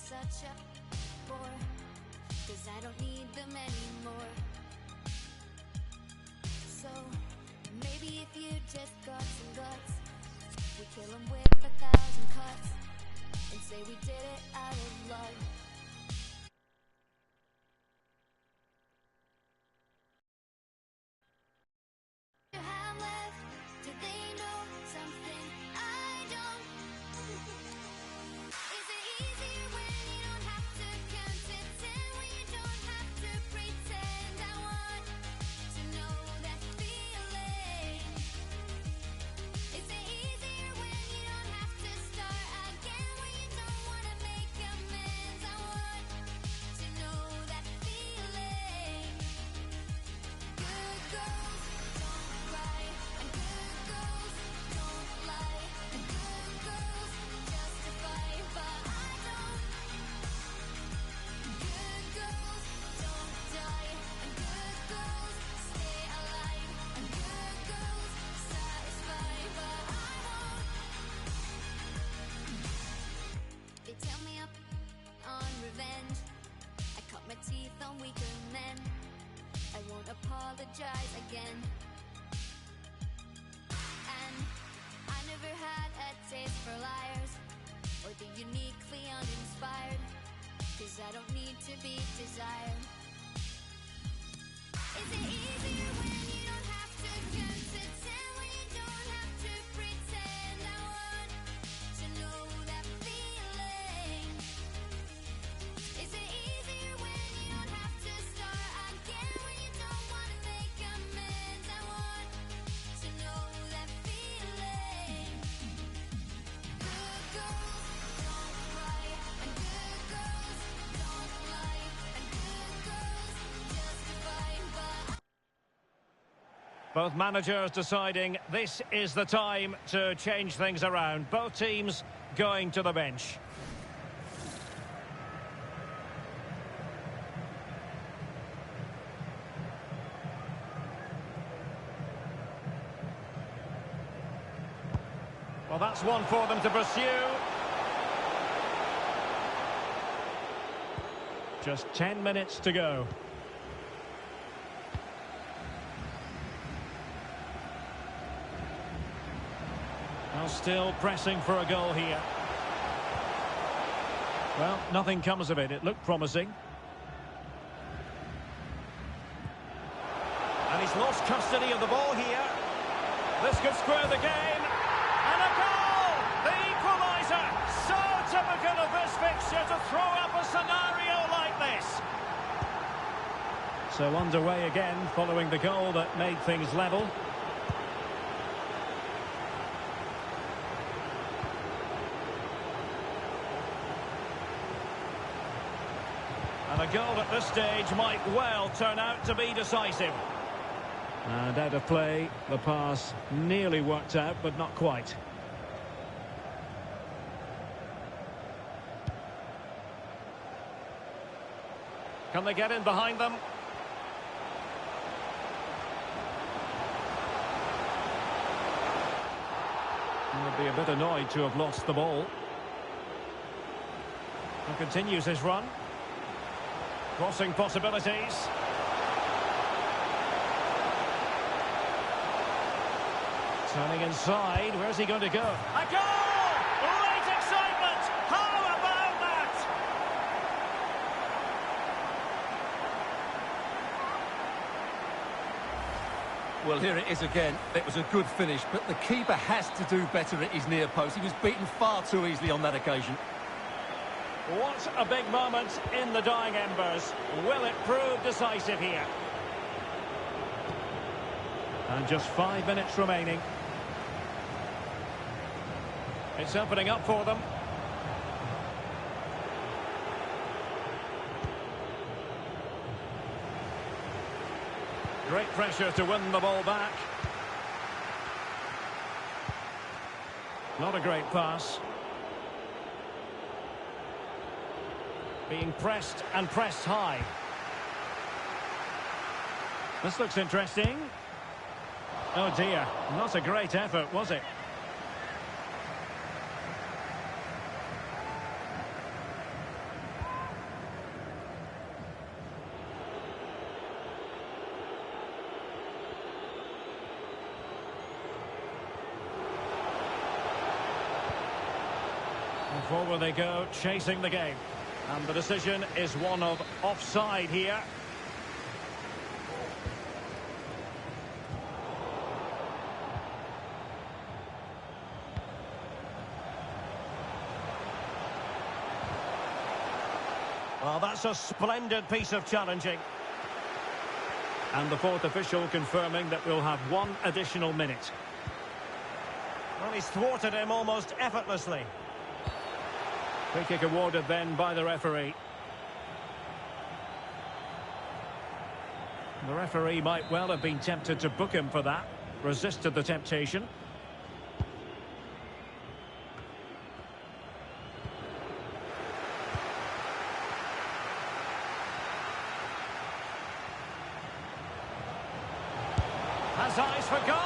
such a bore, 'cause I don't need them anymore. So maybe if you just got some guts, we kill them with 1,000 cuts and say we did it out of love. You have left, do they know something I don't? Is it easier when you don't have to count to 10, when you don't have to pretend? I want to know that feeling. Is it easier when you don't have to start again, when you don't want to make amends? I want to know that feeling. Good girls don't cry, and good girls don't lie, and good girls justify, but I don't. Good girls don't die, and good girls stay alive, and good girls satisfy, but I won't. They tell me up on revenge, I cut my teeth on weaker men, I won't apologize again. And I never had a taste for liars, or the uniquely uninspired, 'cause I don't need to be desired. Is it easier when you don't have to count to 10, when you don't have to pretend? I want to know that feeling. Is it easier when you don't have to start again, when you don't want to make amends? I want to know that feeling. Good girls don't cry, and good girls don't lie, and good girls justify, but Both managers deciding this is the time to change things around. Both teams going to the bench. Well, that's one for them to pursue. Just 10 minutes to go. Well, still pressing for a goal here. Well, nothing comes of it. It looked promising. And he's lost custody of the ball here. This could square the game. And a goal! The equaliser! So typical of this fixture to throw up a scenario like this. So underway again following the goal that made things level. And a goal at this stage might well turn out to be decisive. And out of play, the pass nearly worked out, but not quite. Can they get in behind them? He would be a bit annoyed to have lost the ball. And continues his run. Crossing possibilities. Turning inside, where's he going to go? A goal! Great excitement! How about that? Well, here it is again. It was a good finish, but the keeper has to do better at his near post. He was beaten far too easily on that occasion. What a big moment in the dying embers. Will it prove decisive here? And just 5 minutes remaining. It's opening up for them. Great pressure to win the ball back. Not a great pass. Being pressed and pressed high. This looks interesting. Oh dear, not a great effort, was it? Forward they go, chasing the game. And the decision is one of offside here. Well, that's a splendid piece of challenging. And the fourth official confirming that we'll have one additional minute. Well, he's thwarted him almost effortlessly. Free kick awarded then by the referee. The referee might well have been tempted to book him for that. Resisted the temptation. Has eyes for goal!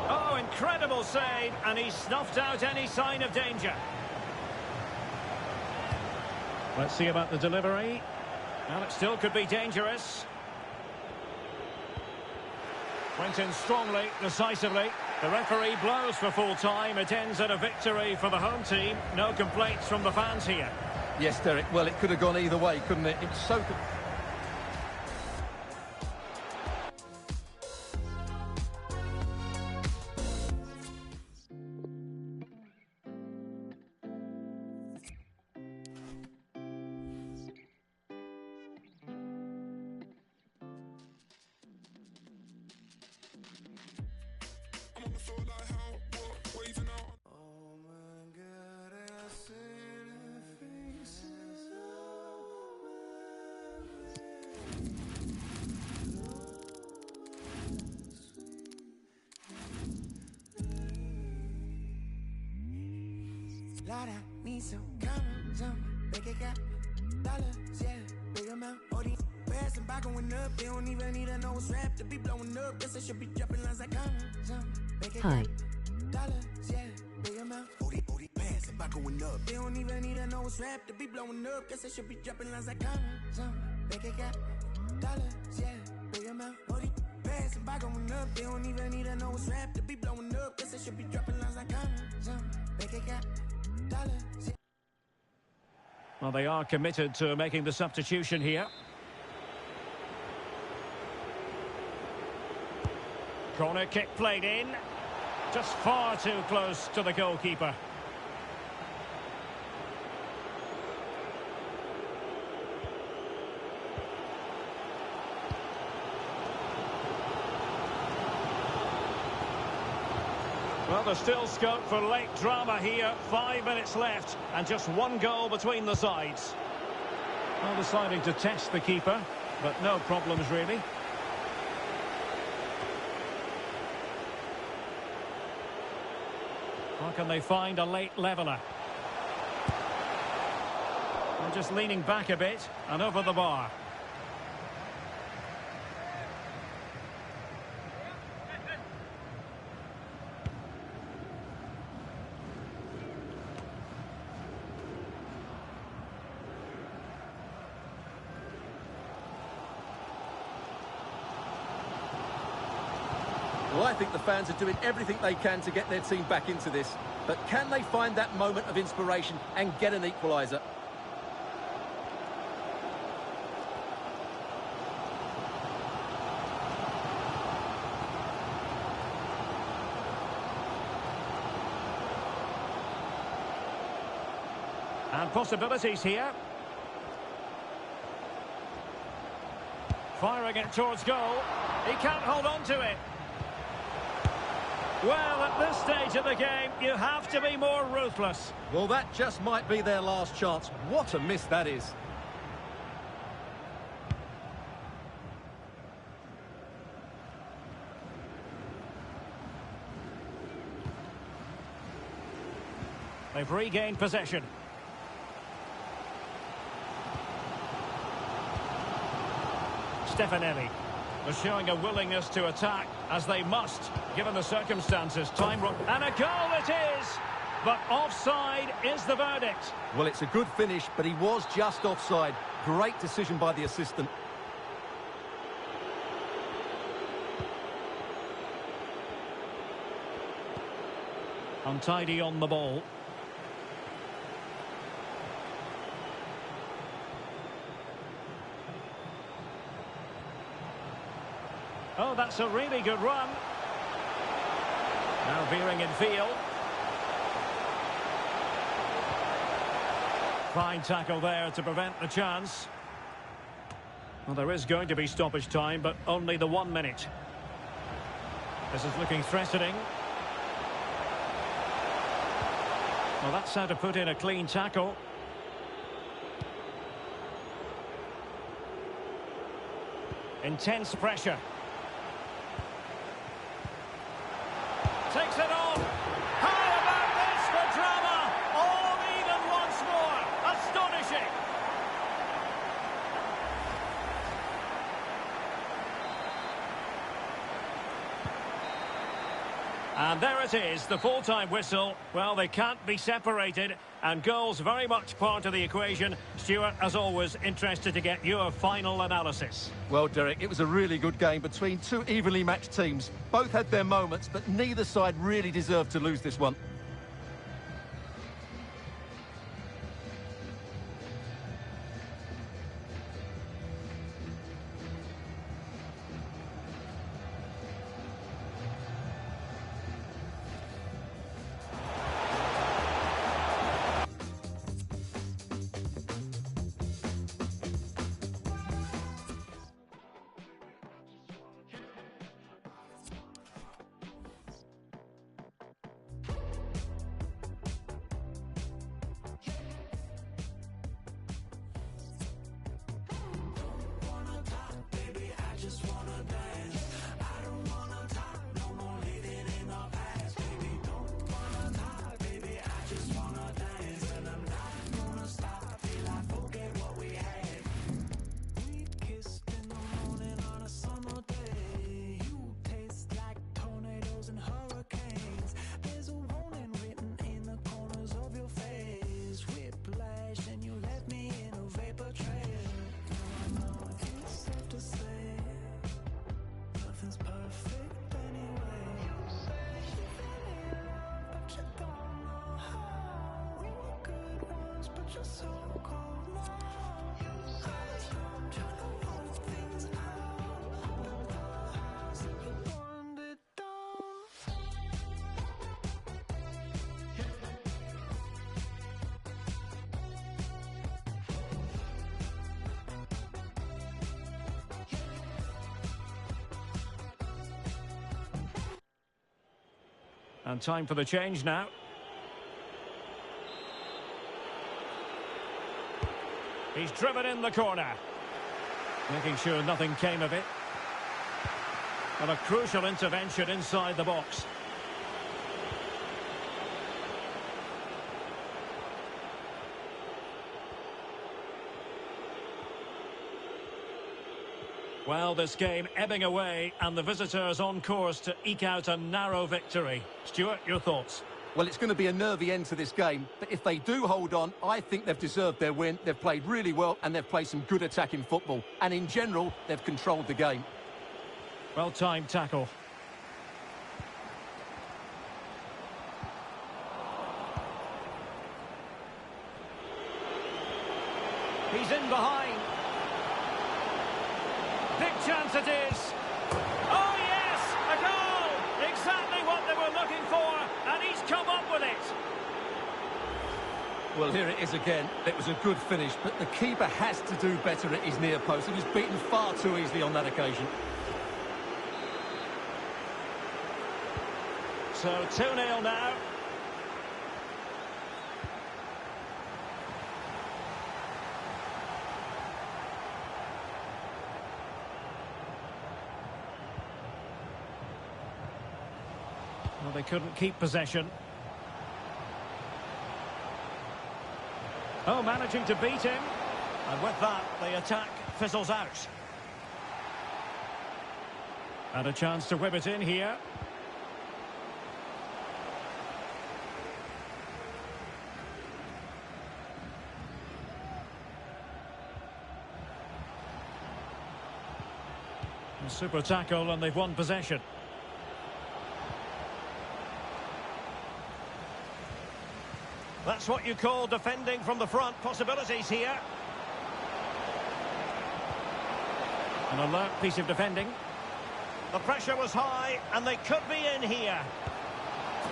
Oh, incredible save, and he snuffed out any sign of danger. Let's see about the delivery. Well, it still could be dangerous. Went in strongly, decisively. The referee blows for full time. It ends at a victory for the home team. No complaints from the fans here. Yes, Derek, well, it could have gone either way, couldn't it? It's so... Lord, I need some commas, make it got dollars, yeah, big amount. All these prayers and by going up, they don't even need a nose rap to be blowing up. Guess I should be dropping lines like commas, make it got dollars, yeah, big amount. All these prayers and by going up, they don't even need a nose rap to be blowing up. Guess I should be dropping lines like commas, make it got dollars, yeah, big amount. All these prayers and by going up, they don't even need a nose rap to be blowing up. Guess I should be dropping lines like commas, make it got. Well, they are committed to making the substitution here. Corner kick played in. Just far too close to the goalkeeper. Well, there's still scope for late drama here. 5 minutes left and just one goal between the sides. Well, deciding to test the keeper, but no problems really. How can they find a late leveller? They're just leaning back a bit and over the bar. Well, I think the fans are doing everything they can to get their team back into this. But can they find that moment of inspiration and get an equaliser? And possibilities here. Firing it towards goal. He can't hold on to it. Well, at this stage of the game, you have to be more ruthless. Well, that just might be their last chance. What a miss that is. They've regained possession. Stefanelli was showing a willingness to attack, as they must, given the circumstances. And a goal it is! But offside is the verdict. Well, it's a good finish, but he was just offside. Great decision by the assistant. Untidy on the ball. Oh, that's a really good run. Now veering in field. Fine tackle there to prevent the chance. Well, there is going to be stoppage time, but only the 1 minute. This is looking threatening. Well, that's how to put in a clean tackle. Intense pressure. Takes it off. How about this for drama? All even once more. Astonishing. And there it is, the full-time whistle. Well, they can't be separated, and goals very much part of the equation. Stuart, as always, interested to get your final analysis. Well, Derek, it was a really good game between two evenly matched teams. Both had their moments, but neither side really deserved to lose this one. And time for the change now. He's driven in the corner. Making sure nothing came of it. And a crucial intervention inside the box. Well, this game ebbing away, and the visitors on course to eke out a narrow victory. Stuart, your thoughts? Well, it's going to be a nervy end to this game, but if they do hold on, I think they've deserved their win. They've played really well, and they've played some good attacking football. And in general, they've controlled the game. Well-timed tackle. He's in behind. Big chance it is. Oh, yes! A goal! Exactly what they were looking for, and he's come up with it. Well, here it is again. It was a good finish, but the keeper has to do better at his near post. He was beaten far too easily on that occasion. So 2-0 now. Well, they couldn't keep possession. Oh, managing to beat him. And with that, the attack fizzles out. And a chance to whip it in here. A super tackle, and they've won possession. That's what you call defending from the front. Possibilities here. An alert piece of defending. The pressure was high, and they could be in here.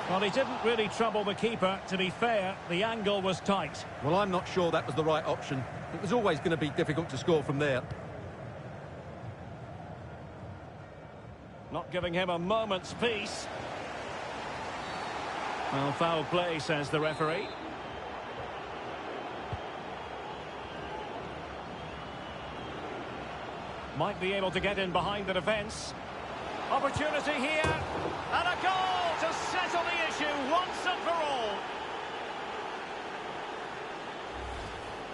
Well, he didn't really trouble the keeper. To be fair, the angle was tight. Well, I'm not sure that was the right option. It was always going to be difficult to score from there. Not giving him a moment's peace. Well, foul play, says the referee. Might be able to get in behind the defence. Opportunity here. And a goal to settle the issue once and for all.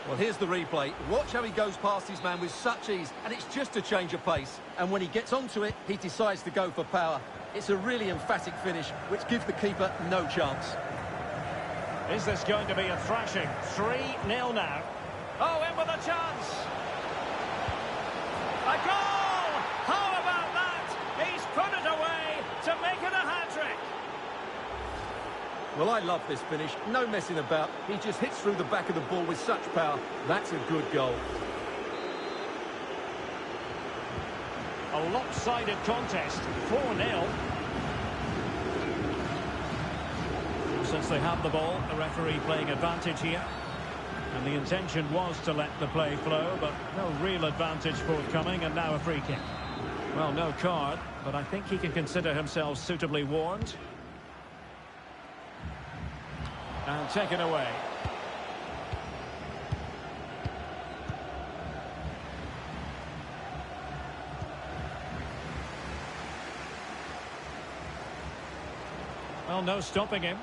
Well, here's the replay. Watch how he goes past his man with such ease, and it's just a change of pace. And when he gets onto it, he decides to go for power. It's a really emphatic finish, which gives the keeper no chance. Is this going to be a thrashing? 3-0 now. Oh, in with a chance. A goal! How about that? He's put it away to make it a hat-trick. Well, I love this finish. No messing about. He just hits through the back of the ball with such power. That's a good goal. A lopsided contest. 4-0. Since they have the ball, the referee playing advantage here. And the intention was to let the play flow, but no real advantage forthcoming, and now a free kick. Well, no card, but I think he can consider himself suitably warned. And taken away. Well, no stopping him.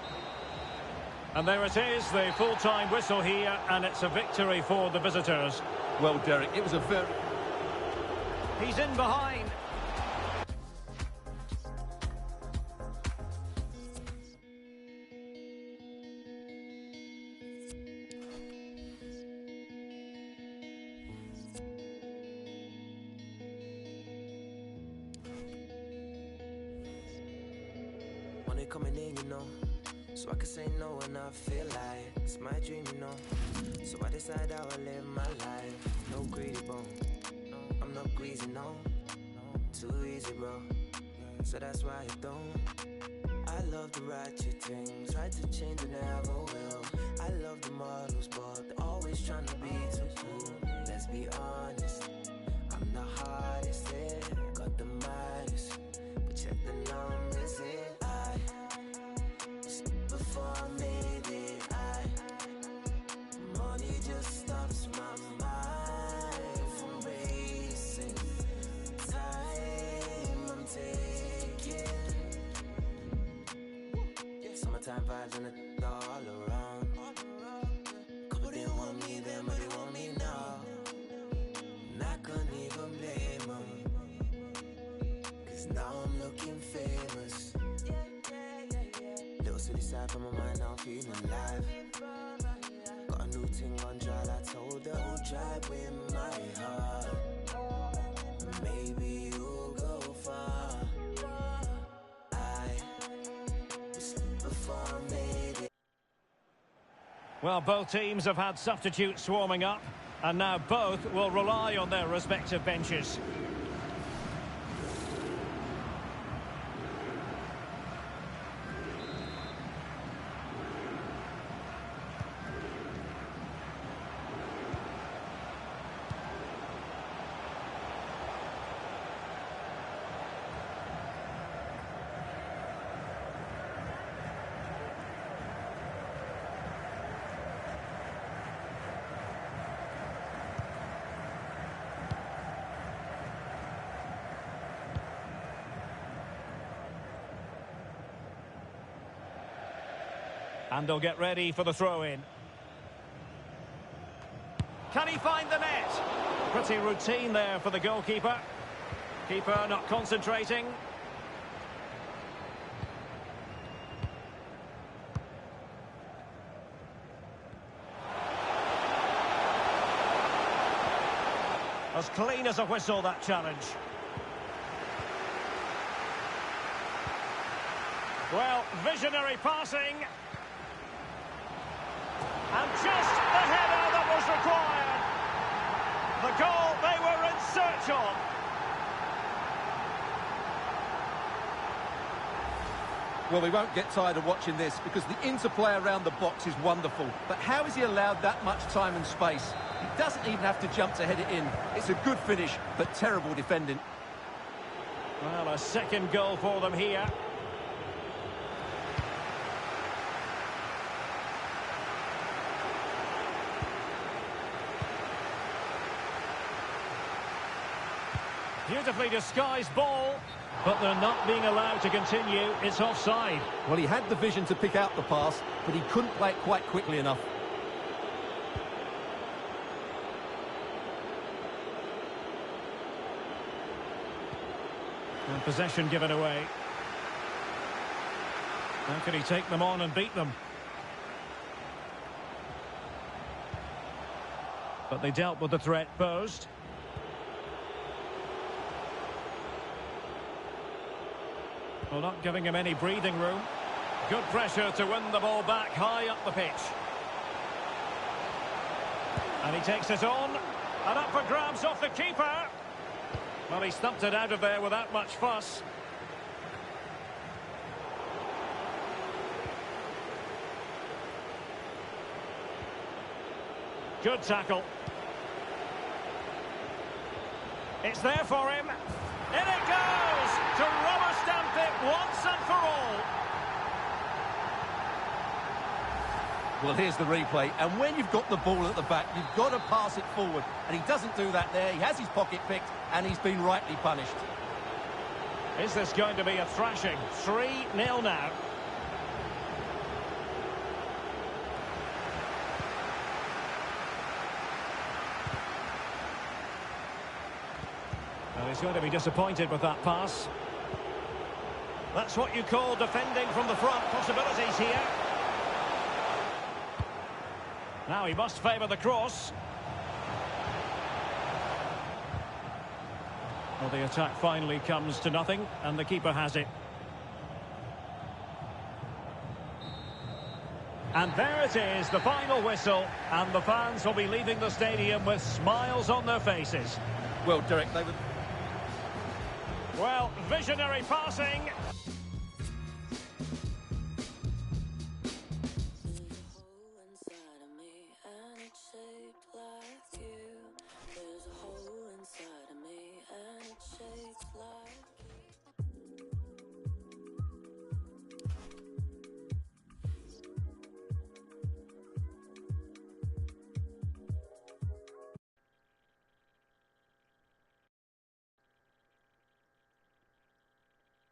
And there it is, the full-time whistle here, and it's a victory for the visitors. Well, Derek, it was a very... He's in behind. Money coming in, you know, so I can say no when I feel like it's my dream, you know. So I decide how I live my life. No greedy bone, I'm not greasy, no. Too easy, bro. So that's why I don't. I love the ratchet things, try to change and never will. I love the models, but they're always trying to be too cool. Let's be honest, I'm the hardest, yeah. Got the maddest, but check the numbers, yeah. Before I made it, money just stops my mind from racing. Time I'm taking. Summertime vibes and it all around. Couple didn't want me then, but they want me now. Not gonna even blame them, 'cause now I'm looking famous. Silly side from my mind, now I'm feeling alive. Got a new thing on trial, I told her who'll drive with my heart. Maybe you'll go far. Before I made it. Well, both teams have had substitutes swarming up, and now both will rely on their respective benches. And they'll get ready for the throw-in. Can he find the net? Pretty routine there for the goalkeeper. Keeper not concentrating. As clean as a whistle, that challenge. Well, visionary passing. And just the header that was required. The goal they were in search of. Well, we won't get tired of watching this because the interplay around the box is wonderful. But how is he allowed that much time and space? He doesn't even have to jump to head it in. It's a good finish, but terrible defending. Well, a second goal for them here. Beautifully disguised ball, but they're not being allowed to continue. It's offside. Well, he had the vision to pick out the pass, but he couldn't play it quite quickly enough. And possession given away. How can he take them on and beat them? But they dealt with the threat posed. Well, not giving him any breathing room. Good pressure to win the ball back high up the pitch. And he takes it on. And up for grabs off the keeper. Well, he stumped it out of there without much fuss. Good tackle. It's there for him. In it goes! To rubber stamp it once and for all. Well, here's the replay, and when you've got the ball at the back, you've got to pass it forward. And he doesn't do that there. He has his pocket picked, and he's been rightly punished. Is this going to be a thrashing? 3-0 now. Well, he's going to be disappointed with that pass. That's what you call defending from the front. Possibilities here. Now he must favour the cross. Well, the attack finally comes to nothing, and the keeper has it. And there it is, the final whistle, and the fans will be leaving the stadium with smiles on their faces. Well, Derek, they were... Well, visionary passing.